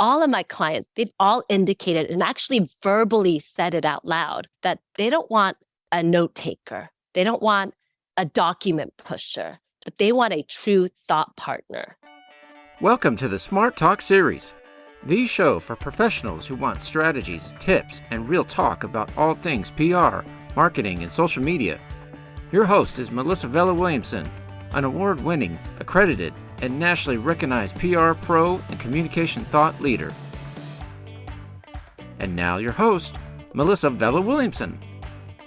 all of my clients, they've all indicated and actually verbally said it out loud that they don't want a note taker. They don't want a document pusher, but they want a true thought partner. Welcome to the Smart Talk series, the show for professionals who want strategies, tips, and real talk about all things PR, marketing, and social media. Your host is Melissa Vela-Williamson, an award-winning, accredited, and nationally recognized PR pro and communication thought leader. And now your host, Melissa Vela-Williamson.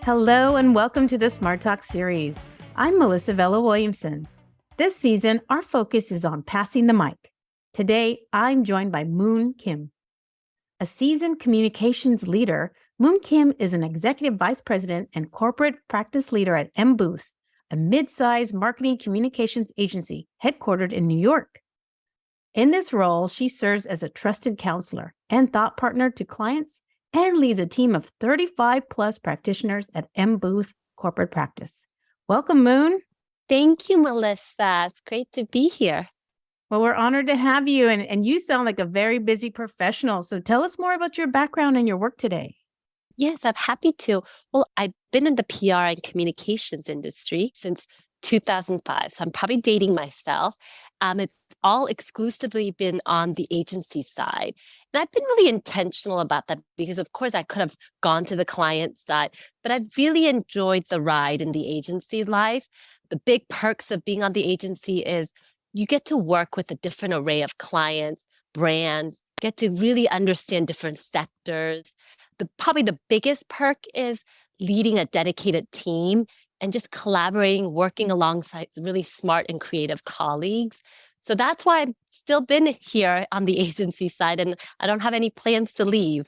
Hello and welcome to the Smart Talk series. I'm Melissa Vela-Williamson. This season, our focus is on passing the mic. Today, I'm joined by Moon Kim. A seasoned communications leader, Moon Kim is an executive vice president and corporate practice leader at M Booth, a mid-sized marketing communications agency headquartered in New York. In this role, she serves as a trusted counselor and thought partner to clients and leads a team of 35 plus practitioners at M Booth Corporate Practice. Welcome, Moon. Thank you, Melissa. It's great to be here. Well, we're honored to have you, and you sound like a very busy professional. So tell us more about your background and your work today. Yes, I'm happy to. Well, I've been in the PR and communications industry since 2005, so I'm probably dating myself. It's all exclusively been on the agency side. And I've been really intentional about that because, of course, I could have gone to the client side, but I've really enjoyed the ride in the agency life. The big perks of being on the agency is you get to work with a different array of clients, brands, get to really understand different sectors. Probably the biggest perk is leading a dedicated team and just collaborating, working alongside really smart and creative colleagues. So that's why I've still been here on the agency side, and I don't have any plans to leave.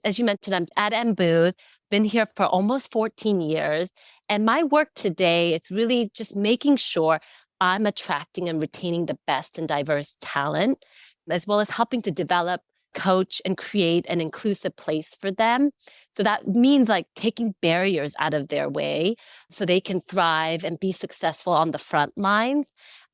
As you mentioned, I'm at M Booth, been here for almost 14 years. And my work today, it's really just making sure I'm attracting and retaining the best and diverse talent, as well as helping to develop, coach, and create an inclusive place for them. So that means like taking barriers out of their way so they can thrive and be successful on the front lines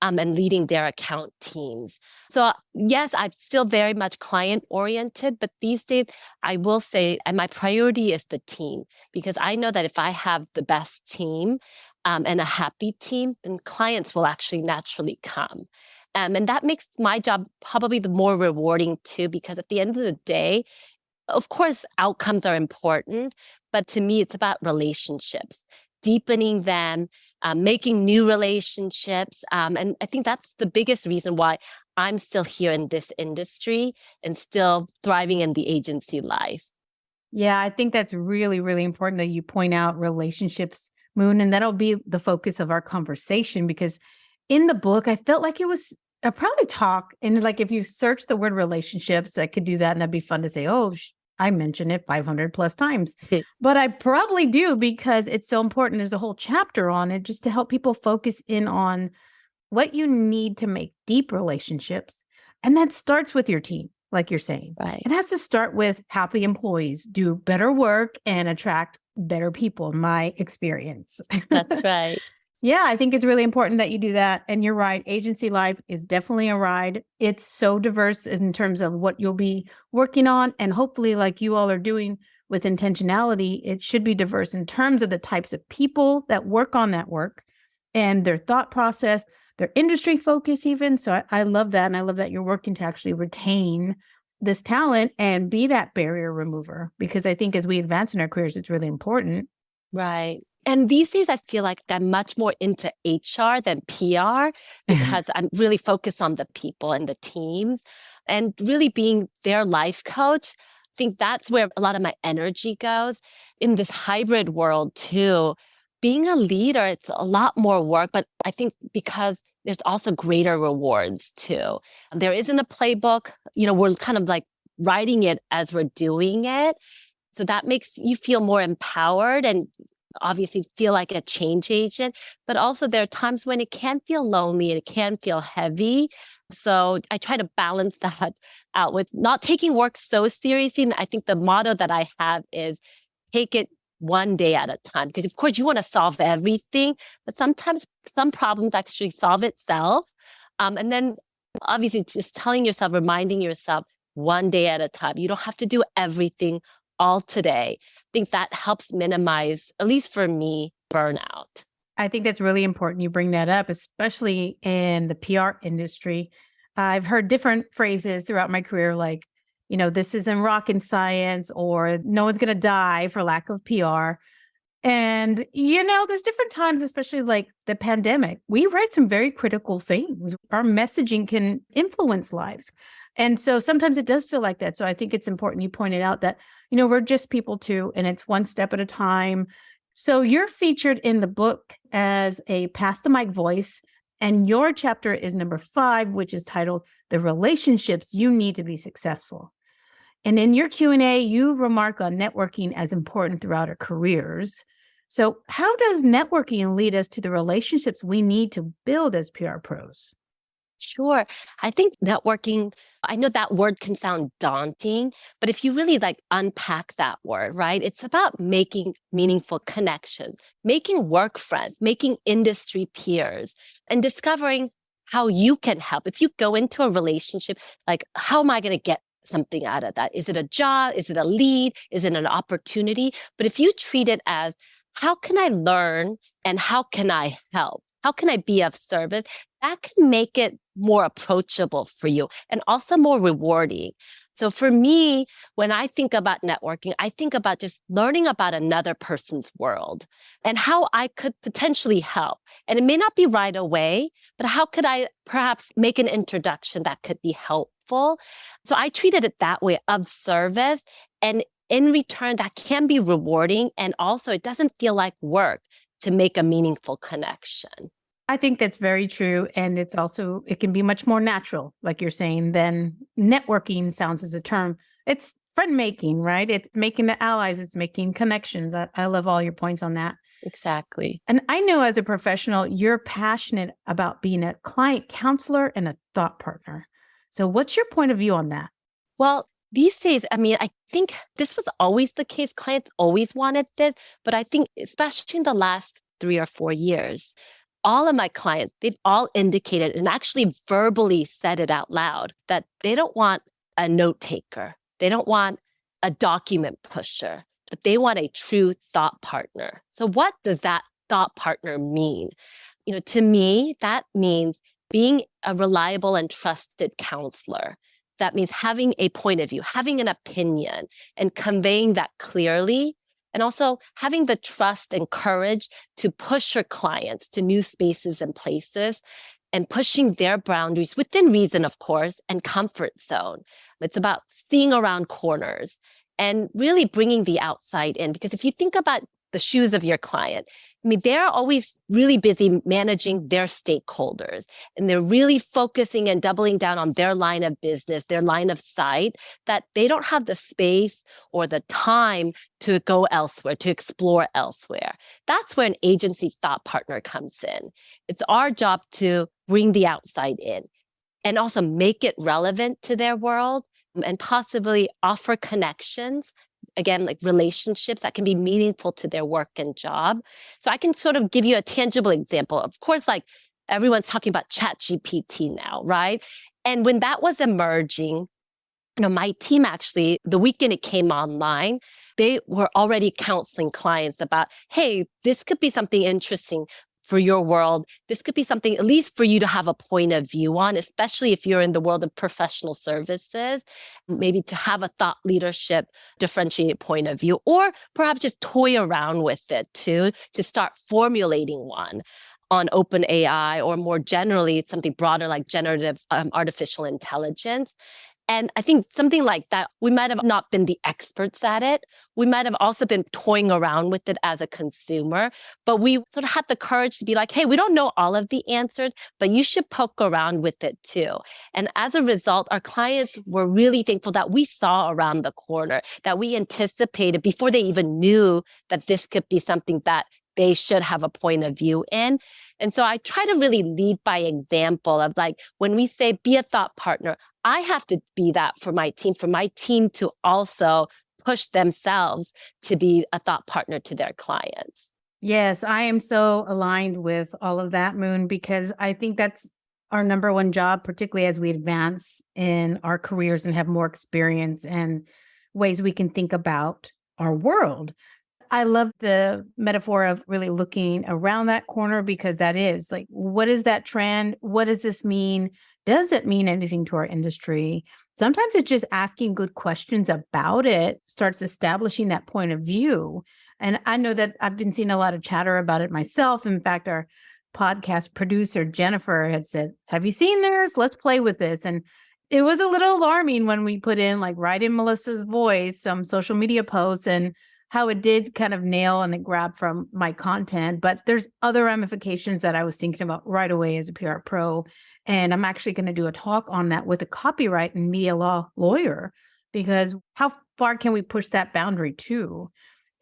and leading their account teams. So yes, I'm still very much client oriented, but these days I will say my priority is the team, because I know that if I have the best team and a happy team, then clients will actually naturally come. And that makes my job probably the more rewarding too, because at the end of the day, of course, outcomes are important, but to me, it's about relationships, deepening them, making new relationships. And I think that's the biggest reason why I'm still here in this industry and still thriving in the agency life. Yeah, I think that's really, really important that you point out relationships, Moon, and that'll be the focus of our conversation, because in the book, I felt like it was a probably talk. And like, if you search the word relationships, I could do that. And that'd be fun to say, oh, I mentioned it 500 plus times. But I probably do because it's so important. There's a whole chapter on it just to help people focus in on what you need to make deep relationships. And that starts with your team, like you're saying. Right. It has to start with happy employees, do better work, and attract better people, in my experience. That's right. Yeah, I think it's really important that you do that. And you're right. Agency life is definitely a ride. It's so diverse in terms of what you'll be working on. And hopefully, like you all are doing with intentionality, it should be diverse in terms of the types of people that work on that work and their thought process, their industry focus even. So I love that. And I love that you're working to actually retain this talent and be that barrier remover, because I think as we advance in our careers, it's really important. Right. And these days, I feel like I'm much more into HR than PR because I'm really focused on the people and the teams and really being their life coach. I think that's where a lot of my energy goes in this hybrid world too. Being a leader, it's a lot more work, but I think because there's also greater rewards too. There isn't a playbook, we're kind of like writing it as we're doing it. So that makes you feel more empowered and obviously feel like a change agent, but also there are times when it can feel lonely and it can feel heavy. So I try to balance that out with not taking work so seriously. And I think the motto that I have is take it one day at a time, because of course you want to solve everything, but sometimes some problems actually solve itself. And then obviously just telling yourself, reminding yourself, one day at a time. You don't have to do everything all today. I think that helps minimize, at least for me, burnout. I think that's really important you bring that up, especially in the PR industry. I've heard different phrases throughout my career, like, this isn't rocket science, or no one's going to die for lack of PR. And, there's different times, especially like the pandemic. We write some very critical things. Our messaging can influence lives. And so sometimes it does feel like that. So I think it's important you pointed out that, we're just people too, and it's one step at a time. So you're featured in the book as a pass the mic voice, and your chapter is number 5, which is titled The Relationships You Need to Be Successful. And in your Q&A, you remark on networking as important throughout our careers. So how does networking lead us to the relationships we need to build as PR pros? Sure. I think networking, I know that word can sound daunting, but if you really unpack that word, right? It's about making meaningful connections, making work friends, making industry peers, and discovering how you can help. If you go into a relationship, how am I going to get something out of that? Is it a job? Is it a lead? Is it an opportunity? But if you treat it as, how can I learn and how can I help? How can I be of service? That can make it more approachable for you and also more rewarding. So for me, when I think about networking, I think about just learning about another person's world and how I could potentially help. And it may not be right away, but how could I perhaps make an introduction that could be helpful? So I treated it that way, of service. And in return, that can be rewarding. And also, it doesn't feel like work to make a meaningful connection. I think that's very true. And it can be much more natural, like you're saying, than networking sounds as a term. It's friend making, right? It's making the allies, it's making connections. I love all your points on that. Exactly. And I know as a professional, you're passionate about being a client counselor and a thought partner. So what's your point of view on that? Well, these days, I think this was always the case. Clients always wanted this, but I think especially in the last 3 or 4 years, all of my clients, they've all indicated and actually verbally said it out loud that they don't want a note taker. They don't want a document pusher, but they want a true thought partner. So what does that thought partner mean? To me, that means being a reliable and trusted counselor. That means having a point of view, having an opinion, and conveying that clearly. And also having the trust and courage to push your clients to new spaces and places and pushing their boundaries within reason, of course, and comfort zone. It's about seeing around corners and really bringing the outside in. Because if you think about the shoes of your client, they're always really busy managing their stakeholders, and they're really focusing and doubling down on their line of business, their line of sight, that they don't have the space or the time to go elsewhere, to explore elsewhere. That's where an agency thought partner comes in. It's our job to bring the outside in and also make it relevant to their world and possibly offer connections, again, like relationships that can be meaningful to their work and job. So I can sort of give you a tangible example. Of course, everyone's talking about ChatGPT now, right? And when that was emerging, my team actually, the weekend it came online, they were already counseling clients about, hey, this could be something interesting for your world. This could be something at least for you to have a point of view on, especially if you're in the world of professional services, maybe to have a thought leadership differentiated point of view, or perhaps just toy around with it too, to start formulating one on open AI, or more generally, something broader like generative artificial intelligence. And I think something like that, we might have not been the experts at it. We might have also been toying around with it as a consumer, but we sort of had the courage to be like, hey, we don't know all of the answers, but you should poke around with it too. And as a result, our clients were really thankful that we saw around the corner, that we anticipated before they even knew that this could be something that they should have a point of view in. And so I try to really lead by example of when we say be a thought partner, I have to be that for my team to also push themselves to be a thought partner to their clients. Yes, I am so aligned with all of that, Moon, because I think that's our number one job, particularly as we advance in our careers and have more experience and ways we can think about our world. I love the metaphor of really looking around that corner, because that is like, what is that trend? What does this mean? Does it mean anything to our industry? Sometimes it's just asking good questions about it starts establishing that point of view. And I know that I've been seeing a lot of chatter about it myself. In fact, our podcast producer, Jennifer, had said, have you seen this? Let's play with this. And it was a little alarming when we put in, like, right in Melissa's voice, some social media posts, and how it did kind of nail and grab from my content. But there's other ramifications that I was thinking about right away as a PR pro. And I'm actually going to do a talk on that with a copyright and media law lawyer, because how far can we push that boundary too?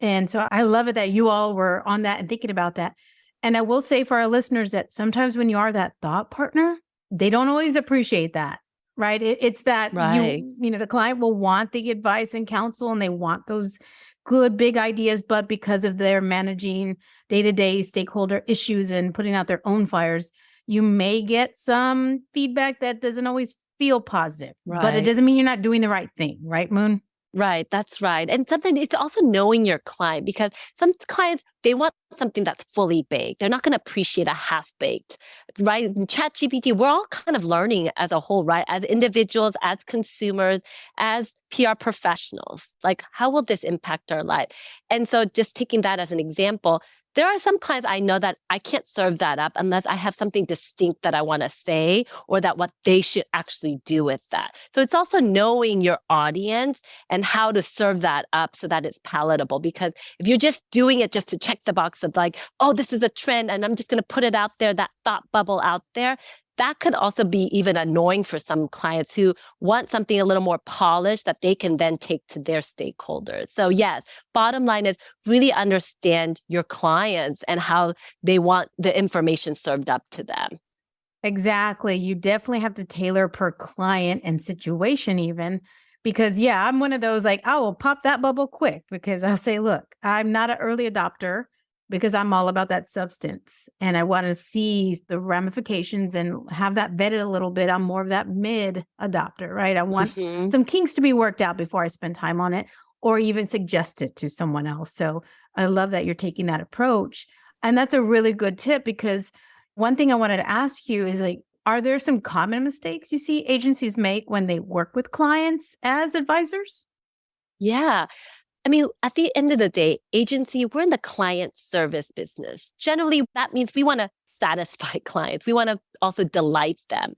And so I love it that you all were on that and thinking about that. And I will say for our listeners that sometimes when you are that thought partner, they don't always appreciate that, right? It's that Right. the client will want the advice and counsel, and they want those good big ideas, but because of their managing day-to-day stakeholder issues and putting out their own fires, you may get some feedback that doesn't always feel positive, but it Right. doesn't mean you're not doing the right thing, right, Moon? Right, that's right. And something it's also knowing your client, because some clients, they want something that's fully baked. They're not going to appreciate a half baked, right? In ChatGPT, we're all kind of learning as a whole, right? As individuals, as consumers, as PR professionals, like, how will this impact our life? And so just taking that as an example, there are some clients I know that I can't serve that up unless I have something distinct that I want to say, or that what they should actually do with that. So it's also knowing your audience and how to serve that up so that it's palatable. Because if you're just doing it just to check the box of, like, oh, this is a trend and I'm just going to put it out there, that thought bubble out there, that could also be even annoying for some clients who want something a little more polished that they can then take to their stakeholders. So yes, bottom line is really understand your clients and how they want the information served up to them. Exactly. You definitely have to tailor per client and situation, even because, yeah, I'm one of those, like, I will pop that bubble quick, because I'll say, look, I'm not an early adopter, because I'm all about that substance and I want to see the ramifications and have that vetted a little bit. I'm more of that mid adopter, right? I want Mhm. some kinks to be worked out before I spend time on it, or even suggest it to someone else. So I love that you're taking that approach. And that's a really good tip, because one thing I wanted to ask you is, like, are there some common mistakes you see agencies make when they work with clients as advisors? Yeah. I mean, at the end of the day, agency, we're in the client service business. Generally, that means we want to satisfy clients. We want to also delight them.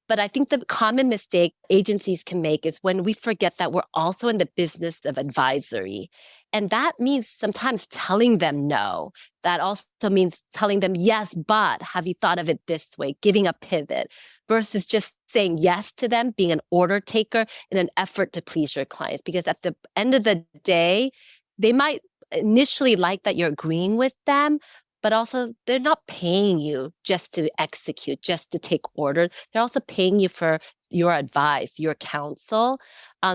But I think the common mistake agencies can make is when we forget that we're also in the business of advisory. And that means sometimes telling them no. That also means telling them, yes, but have you thought of it this way? Giving a pivot versus just saying yes to them, being an order taker in an effort to please your clients. Because at the end of the day, they might initially like that you're agreeing with them, but also they're not paying you just to execute, just to take orders. They're also paying you for your advice, your counsel.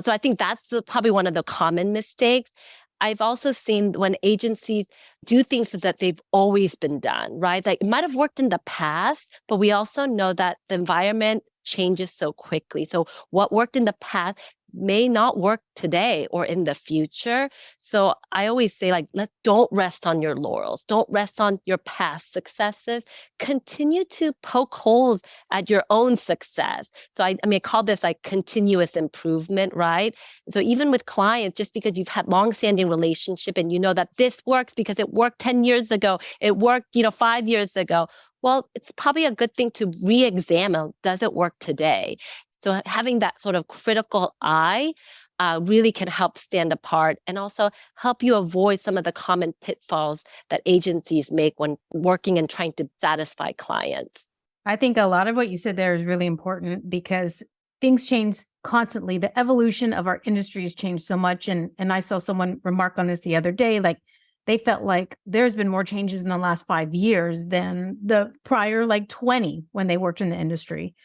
So I think that's probably one of the common mistakes. I've also seen when agencies do things that they've always been done, right? Like, it might have worked in the past, but we also know that the environment changes so quickly. So what worked in the past may not work today or in the future. So I always say, like, don't rest on your laurels. Don't rest on your past successes. Continue to poke holes at your own success. So I mean, I call this like continuous improvement, right? So even with clients, just because you've had longstanding relationship and you know that this works because it worked 10 years ago, it worked, 5 years ago. Well, it's probably a good thing to re-examine, does it work today? So having that sort of critical eye really can help stand apart and also help you avoid some of the common pitfalls that agencies make when working and trying to satisfy clients. I think a lot of what you said there is really important, because things change constantly. The evolution of our industry has changed so much. And I saw someone remark on this the other day, like, they felt like there's been more changes in the last 5 years than the prior, like, 20 when they worked in the industry.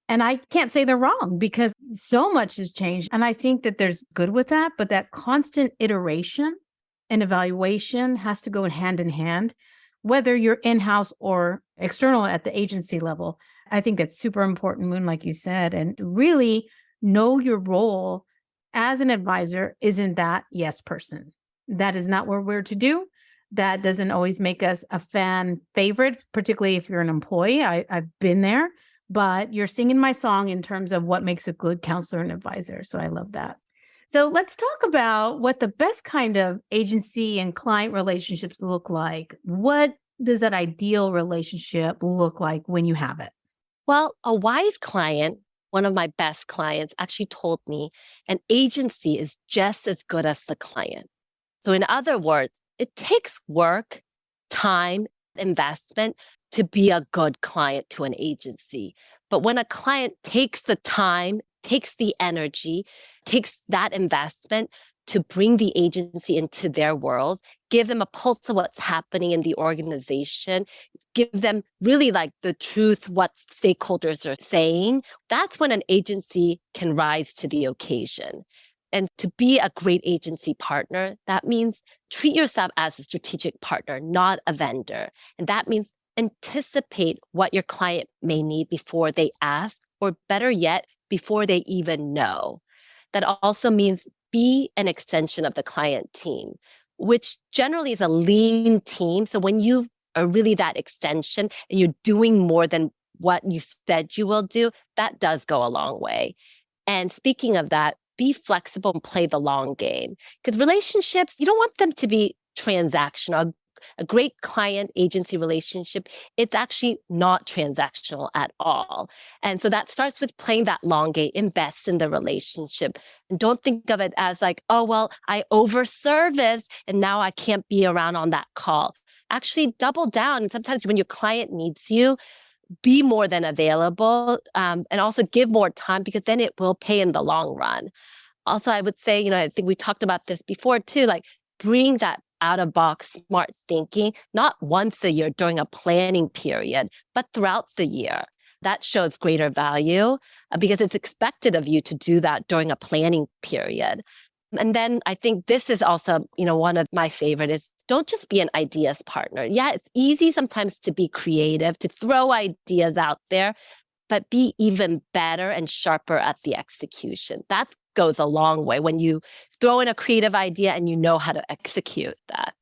And I can't say they're wrong, because so much has changed. And I think that there's good with that, but that constant iteration and evaluation has to go hand in hand, whether you're in-house or external at the agency level. I think that's super important, Moon, like you said, and really know your role as an advisor isn't that yes person. That is not what we're to do. That doesn't always make us a fan favorite, particularly if you're an employee. I've been there, but you're singing my song in terms of what makes a good counselor and advisor. So I love that. So let's talk about what the best kind of agency and client relationships look like. What does that ideal relationship look like when you have it? Well, a wise client, one of my best clients, actually told me an agency is just as good as the client. So, in other words, it takes work, time, investment to be a good client to an agency. But when a client takes the time, takes the energy, takes that investment to bring the agency into their world, give them a pulse of what's happening in the organization, give them really like the truth, what stakeholders are saying, that's when an agency can rise to the occasion. And to be a great agency partner, that means treat yourself as a strategic partner, not a vendor. And that means anticipate what your client may need before they ask, or better yet, before they even know. That also means be an extension of the client team, which generally is a lean team. So when you are really that extension and you're doing more than what you said you will do, that does go a long way. And speaking of that, be flexible and play the long game. Because relationships, you don't want them to be transactional. A great client agency relationship, it's actually not transactional at all. And so that starts with playing that long game, invest in the relationship. And don't think of it as like, oh, well, I overserviced and now I can't be around on that call. Actually, double down. And sometimes when your client needs you, be more than available, and also give more time, because then it will pay in the long run. Also, I would say, I think we talked about this before too, like bring that out of box smart thinking, not once a year during a planning period, but throughout the year. That shows greater value because it's expected of you to do that during a planning period. And then I think this is also, one of my favorite is don't just be an ideas partner. Yeah, it's easy sometimes to be creative, to throw ideas out there, but be even better and sharper at the execution. That goes a long way when you throw in a creative idea and you know how to execute that.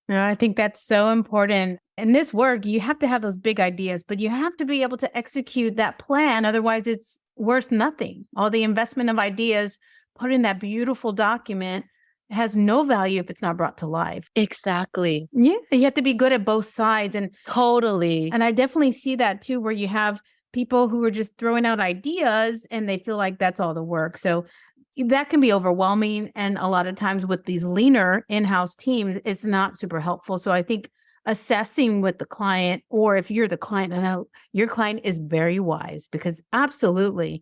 Yeah, I think that's so important. In this work, you have to have those big ideas, but you have to be able to execute that plan. Otherwise, it's worth nothing. All the investment of ideas put in that beautiful document has no value if it's not brought to life. Exactly. Yeah, you have to be good at both sides. And totally. And I definitely see that too, where you have people who are just throwing out ideas and they feel like that's all the work. So that can be overwhelming. And a lot of times with these leaner in-house teams, it's not super helpful. So I think assessing with the client, or if you're the client, I know your client is very wise, because absolutely,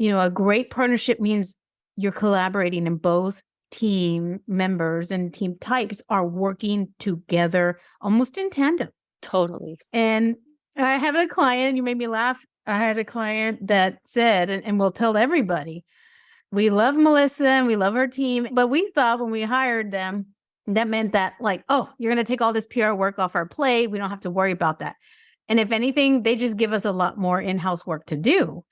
a great partnership means you're collaborating, and both team members and team types are working together almost in tandem. Totally. And I have a client, you made me laugh. I had a client that said, and we'll tell everybody, we love Melissa and we love her team, but we thought when we hired them, that meant that like, oh, you're going to take all this PR work off our plate. We don't have to worry about that. And if anything, they just give us a lot more in-house work to do.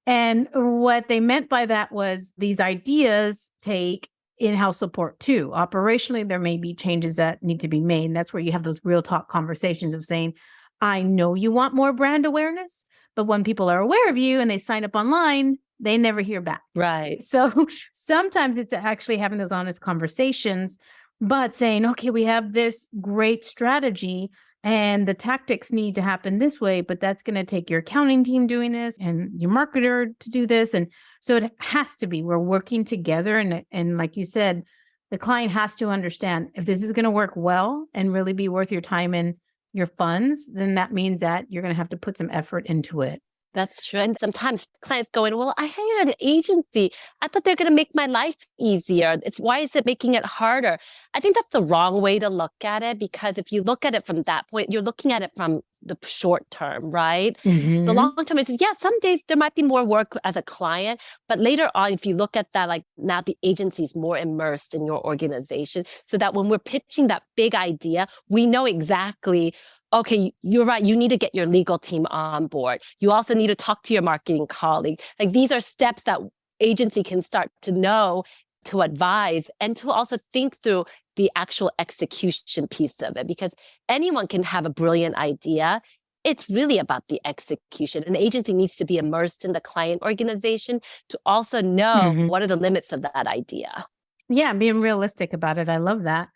And what they meant by that was these ideas take in-house support too. Operationally, there may be changes that need to be made. And that's where you have those real talk conversations of saying, I know you want more brand awareness, but when people are aware of you and they sign up online, they never hear back. Right. So sometimes it's actually having those honest conversations, but saying, okay, we have this great strategy and the tactics need to happen this way, but that's going to take your accounting team doing this and your marketer to do this. And so it has to be, we're working together. And like you said, the client has to understand if this is going to work well and really be worth your time and your funds, then that means that you're going to have to put some effort into it. That's true. And sometimes clients going, well, I hired an agency. I thought they're going to make my life easier. Why is it making it harder? I think that's the wrong way to look at it, because if you look at it from that point, you're looking at it from the short term, right? Mm-hmm. The long term is, yeah, some days there might be more work as a client, but later on, if you look at that, like now the agency is more immersed in your organization, so that when we're pitching that big idea, we know exactly okay, you're right. You need to get your legal team on board. You also need to talk to your marketing colleague. Like these are steps that agency can start to know, to advise, and to also think through the actual execution piece of it, because anyone can have a brilliant idea. It's really about the execution. An agency needs to be immersed in the client organization to also know Mhm. what are the limits of that idea. Yeah, being realistic about it. I love that.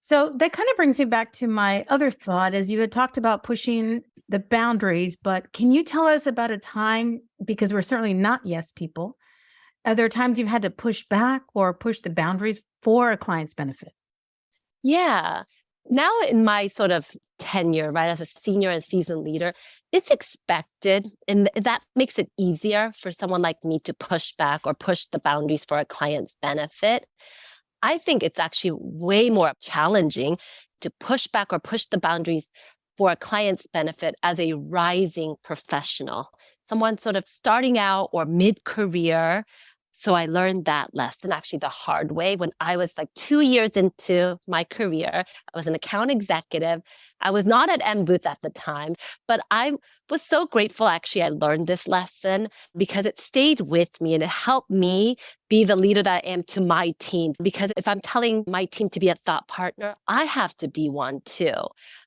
So that kind of brings me back to my other thought as you had talked about pushing the boundaries, but can you tell us about a time, because we're certainly not yes people, are there times you've had to push back or push the boundaries for a client's benefit? Yeah. Now in my sort of tenure, right, as a senior and seasoned leader, it's expected. And that makes it easier for someone like me to push back or push the boundaries for a client's benefit. I think it's actually way more challenging to push back or push the boundaries for a client's benefit as a rising professional, someone sort of starting out or mid-career. So I learned that lesson actually the hard way when I was like 2 years into my career. I was an account executive. I was not at M Booth at the time, but I was so grateful actually I learned this lesson because it stayed with me and it helped me be the leader that I am to my team. Because if I'm telling my team to be a thought partner, I have to be one too.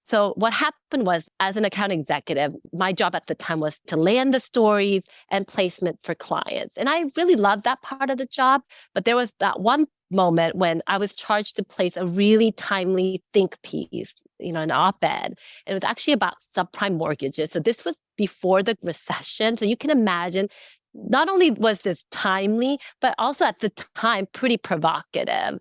So what happened was, as an account executive, my job at the time was to land the stories and placement for clients. And I really loved that part of the job. But there was that one moment when I was charged to place a really timely think piece, an op-ed. And it was actually about subprime mortgages. So this was before the recession. So you can imagine not only was this timely, but also at the time pretty provocative.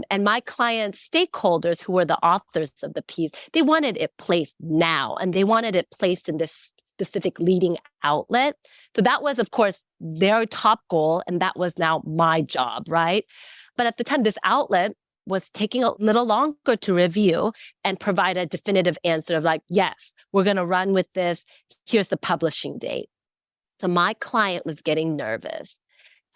And my client stakeholders, who were the authors of the piece, they wanted it placed now, and they wanted it placed in this specific leading outlet. So that was, of course, their top goal, and that was now my job, right? But at the time, this outlet was taking a little longer to review and provide a definitive answer of like, yes, we're going to run with this. Here's the publishing date. So my client was getting nervous,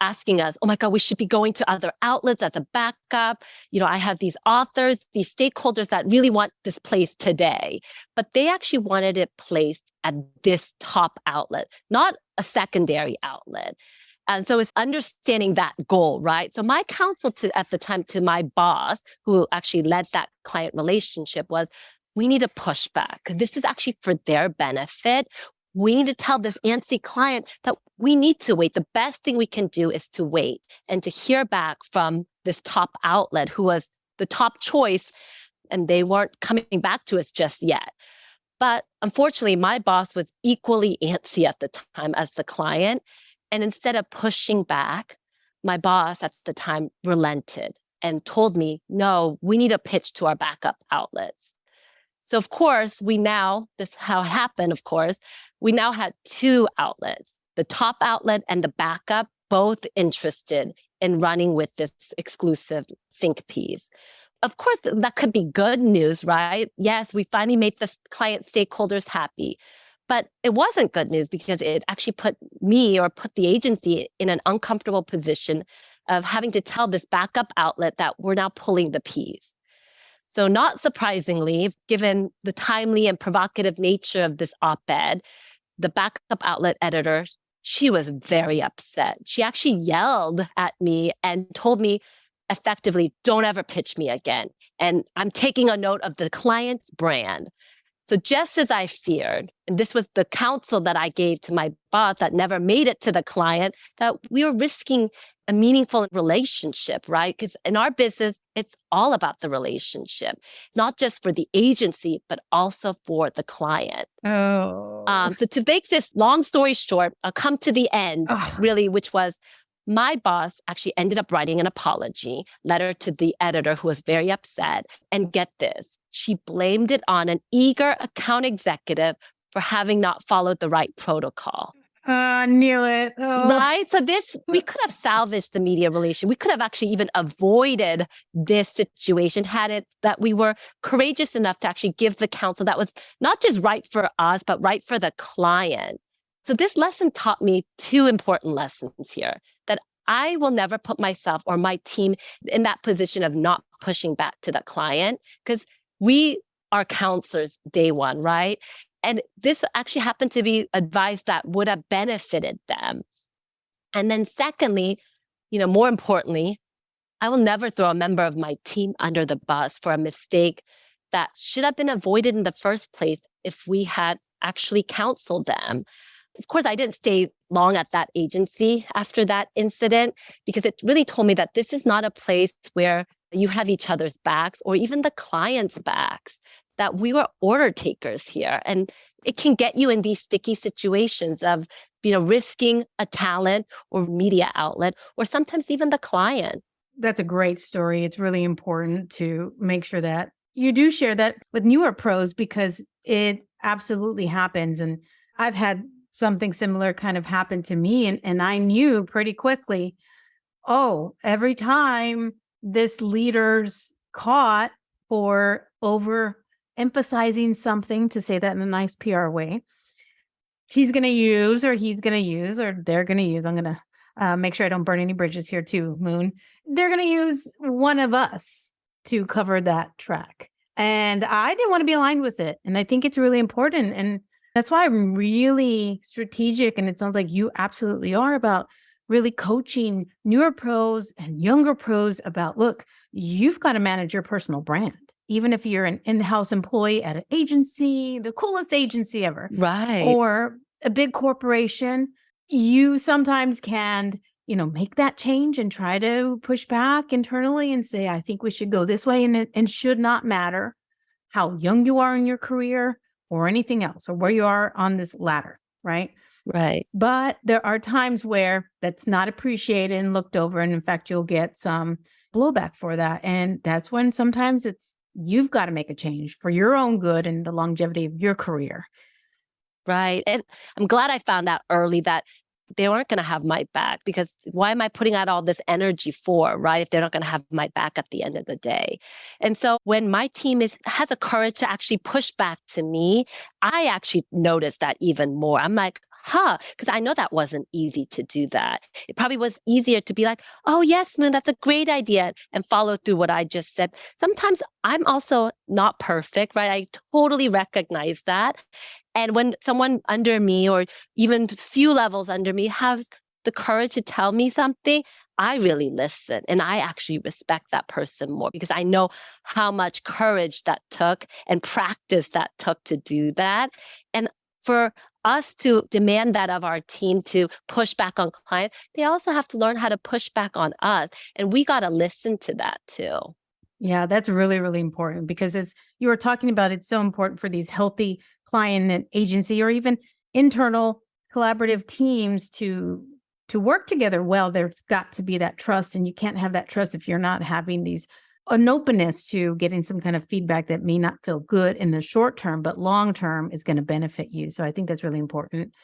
asking us, oh my God, we should be going to other outlets as a backup. I have these authors, these stakeholders that really want this placed today, but they actually wanted it placed at this top outlet, not a secondary outlet. And so it's understanding that goal, right? So my counsel at the time to my boss, who actually led that client relationship, was we need to push back. This is actually for their benefit. We need to tell this antsy client that we need to wait. The best thing we can do is to wait and to hear back from this top outlet who was the top choice, and they weren't coming back to us just yet. But unfortunately, my boss was equally antsy at the time as the client. And instead of pushing back, my boss at the time relented and told me, no, we need a pitch to our backup outlets. So of course, this is how it happened, of course, we now had two outlets, the top outlet and the backup, both interested in running with this exclusive think piece. Of course, that could be good news, right? Yes, we finally made the client stakeholders happy. But it wasn't good news because it actually put the agency in an uncomfortable position of having to tell this backup outlet that we're now pulling the piece. So not surprisingly, given the timely and provocative nature of this op-ed, the backup outlet editor, she was very upset. She actually yelled at me and told me effectively, don't ever pitch me again. And I'm taking a note of the client's brand. So just as I feared, and this was the counsel that I gave to my boss that never made it to the client, that we were risking a meaningful relationship, right? Because in our business, it's all about the relationship, not just for the agency, but also for the client. Oh. So to make this long story short, I'll come to the end, Ugh. really, which was my boss actually ended up writing an apology letter to the editor who was very upset. And get this, she blamed it on an eager account executive for having not followed the right protocol. I knew it. Oh. Right? So we could have salvaged the media relation. We could have actually even avoided this situation had it that we were courageous enough to actually give the counsel that was not just right for us, but right for the client. So this lesson taught me two important lessons here, that I will never put myself or my team in that position of not pushing back to the client, because we our counselors day one, right? And this actually happened to be advice that would have benefited them. And then secondly, more importantly, I will never throw a member of my team under the bus for a mistake that should have been avoided in the first place if we had actually counseled them. Of course, I didn't stay long at that agency after that incident because it really told me that this is not a place where you have each other's backs or even the client's backs, that we were order takers here. And it can get you in these sticky situations of, risking a talent or media outlet, or sometimes even the client. That's a great story. It's really important to make sure that you do share that with newer pros because it absolutely happens. And I've had something similar kind of happen to me. And I knew pretty quickly, every time this leader's caught for overemphasizing something, to say that in a nice PR way, she's going to use, or he's going to use, or they're going to use. I'm going to make sure I don't burn any bridges here too, Moon. They're going to use one of us to cover that track. And I didn't want to be aligned with it. And I think it's really important. And that's why I'm really strategic. And it sounds like you absolutely are, about really coaching newer pros and younger pros about, look, you've got to manage your personal brand. Even if you're an in-house employee at an agency, the coolest agency ever, Right. or a big corporation, you sometimes can, make that change and try to push back internally and say, I think we should go this way. And it should not matter how young you are in your career or anything else, or where you are on this ladder, right? Right. But there are times where that's not appreciated and looked over. And in fact, you'll get some blowback for that. And that's when sometimes you've got to make a change for your own good and the longevity of your career. Right. And I'm glad I found out early that they weren't going to have my back, because why am I putting out all this energy for, right? If they're not going to have my back at the end of the day. And so when my team has the courage to actually push back to me, I actually noticed that even more. I'm like, because I know that wasn't easy to do that. It probably was easier to be like, oh, yes, Moon, that's a great idea, and follow through what I just said. Sometimes I'm also not perfect, right? I totally recognize that. And when someone under me, or even few levels under me, has the courage to tell me something, I really listen. And I actually respect that person more because I know how much courage that took and practice that took to do that. And for us to demand that of our team, to push back on clients, they also have to learn how to push back on us. And we got to listen to that too. Yeah, that's really, really important, because as you were talking about, it's so important for these healthy client and agency or even internal collaborative teams to work together well. There's got to be that trust, and you can't have that trust if you're not having an openness to getting some kind of feedback that may not feel good in the short term, but long term is going to benefit you. So I think that's really important.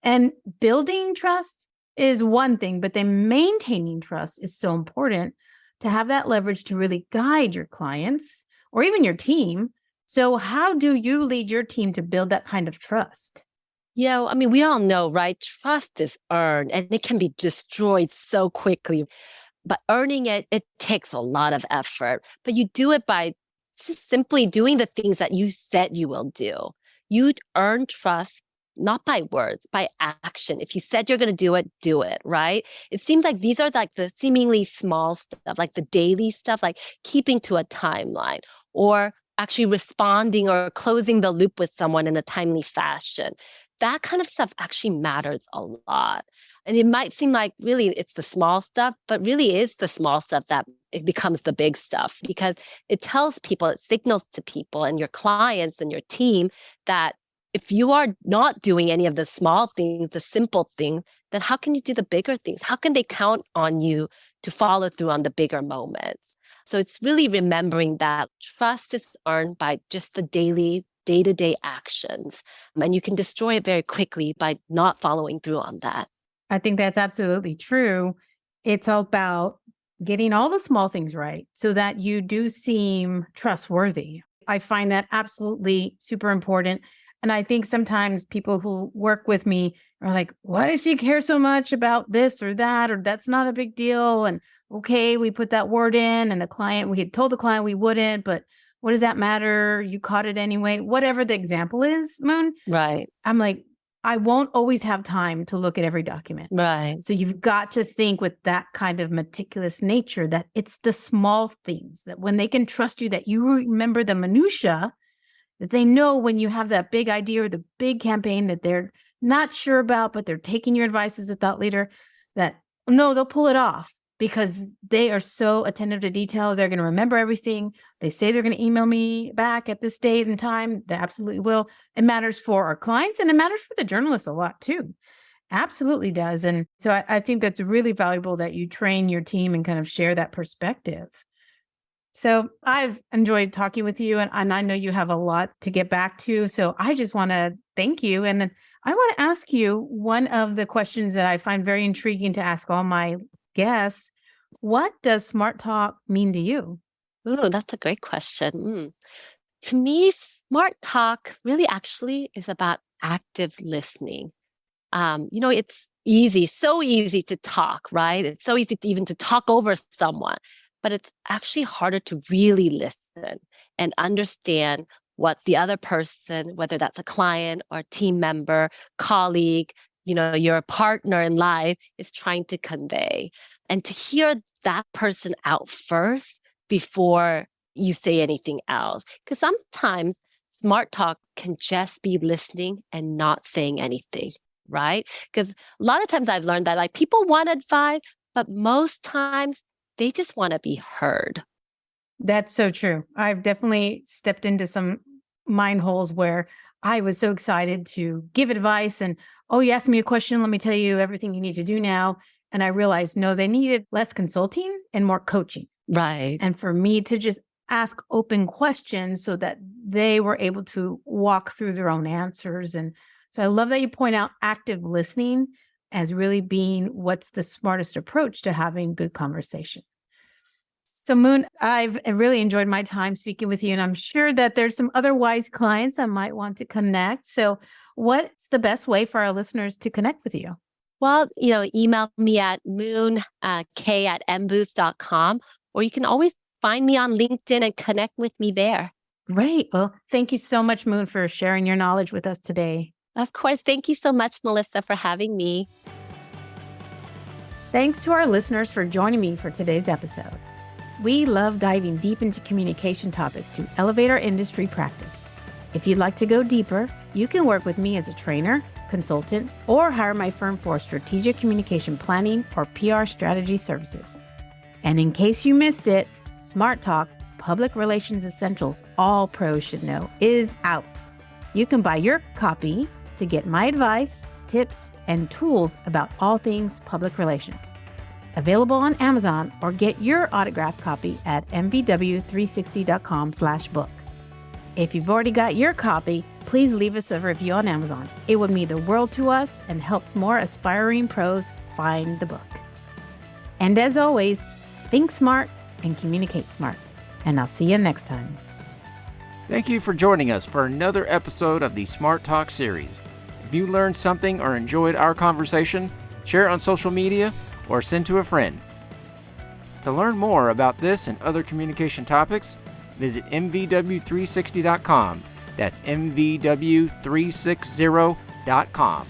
And building trust is one thing, but then maintaining trust is so important to have that leverage to really guide your clients or even your team. So how do you lead your team to build that kind of trust? Yeah, I mean, we all know, right? Trust is earned and it can be destroyed so quickly. But earning it takes a lot of effort. But you do it by just simply doing the things that you said you will do. You earn trust not by words, by action. If you said you're going to do it, right? It seems like these are like the seemingly small stuff, like the daily stuff, like keeping to a timeline or actually responding or closing the loop with someone in a timely fashion. That kind of stuff actually matters a lot. And it might seem like really it's the small stuff, but really is the small stuff that it becomes the big stuff, because it tells people, it signals to people and your clients and your team that if you are not doing any of the small things, the simple things, then how can you do the bigger things? How can they count on you to follow through on the bigger moments? So it's really remembering that trust is earned by just the daily, day-to-day actions. And you can destroy it very quickly by not following through on that. I think that's absolutely true. It's all about getting all the small things right so that you do seem trustworthy. I find that absolutely super important. And I think sometimes people who work with me are like, why does she care so much about this or that? Or that's not a big deal. And okay, we put that word in and we had told the client we wouldn't, but what does that matter? You caught it anyway. Whatever the example is, Moon, Right. I'm like, I won't always have time to look at every document. Right. So you've got to think with that kind of meticulous nature that it's the small things that when they can trust you, that you remember the minutia, that they know when you have that big idea or the big campaign that they're not sure about, but they're taking your advice as a thought leader, that no, they'll pull it off because they are so attentive to detail. They're going to remember everything. They say they're going to email me back at this date and time. They absolutely will. It matters for our clients and it matters for the journalists a lot too. Absolutely does. And so I think that's really valuable that you train your team and kind of share that perspective. So I've enjoyed talking with you and I know you have a lot to get back to. So I just want to thank you. And then I want to ask you one of the questions that I find very intriguing to ask all my guests. What does smart talk mean to you? Ooh, that's a great question. To me, smart talk really actually is about active listening. It's easy, so easy to talk, right? It's so easy to even to talk over someone, but it's actually harder to really listen and understand what the other person, whether that's a client or team member, colleague, your partner in life is trying to convey. And to hear that person out first before you say anything else. Because sometimes smart talk can just be listening and not saying anything, right? Because a lot of times I've learned that like people want advice, but most times they just want to be heard. That's so true. I've definitely stepped into some mind holes where I was so excited to give advice and, oh, you asked me a question. Let me tell you everything you need to do now. And I realized, no, they needed less consulting and more coaching. Right. And for me to just ask open questions so that they were able to walk through their own answers. And so I love that you point out active listening as really being what's the smartest approach to having good conversation. So Moon, I've really enjoyed my time speaking with you, and I'm sure that there's some other wise clients I might want to connect. So what's the best way for our listeners to connect with you? Well, email me at moonk@mbooth.com, or you can always find me on LinkedIn and connect with me there. Great. Well, thank you so much, Moon, for sharing your knowledge with us today. Of course. Thank you so much, Melissa, for having me. Thanks to our listeners for joining me for today's episode. We love diving deep into communication topics to elevate our industry practice. If you'd like to go deeper, you can work with me as a trainer, consultant, or hire my firm for strategic communication planning or PR strategy services. And in case you missed it, Smart Talk, Public Relations Essentials All Pros Should Know is out. You can buy your copy to get my advice, tips, and tools about all things public relations. Available on Amazon or get your autographed copy at mvw360.com/book. If you've already got your copy, please leave us a review on Amazon. It would mean the world to us and helps more aspiring pros find the book. And as always, think smart and communicate smart. And I'll see you next time. Thank you for joining us for another episode of the Smart Talk series. If you learned something or enjoyed our conversation, share it on social media or send to a friend. To learn more about this and other communication topics, visit mvw360.com. That's mvw360.com.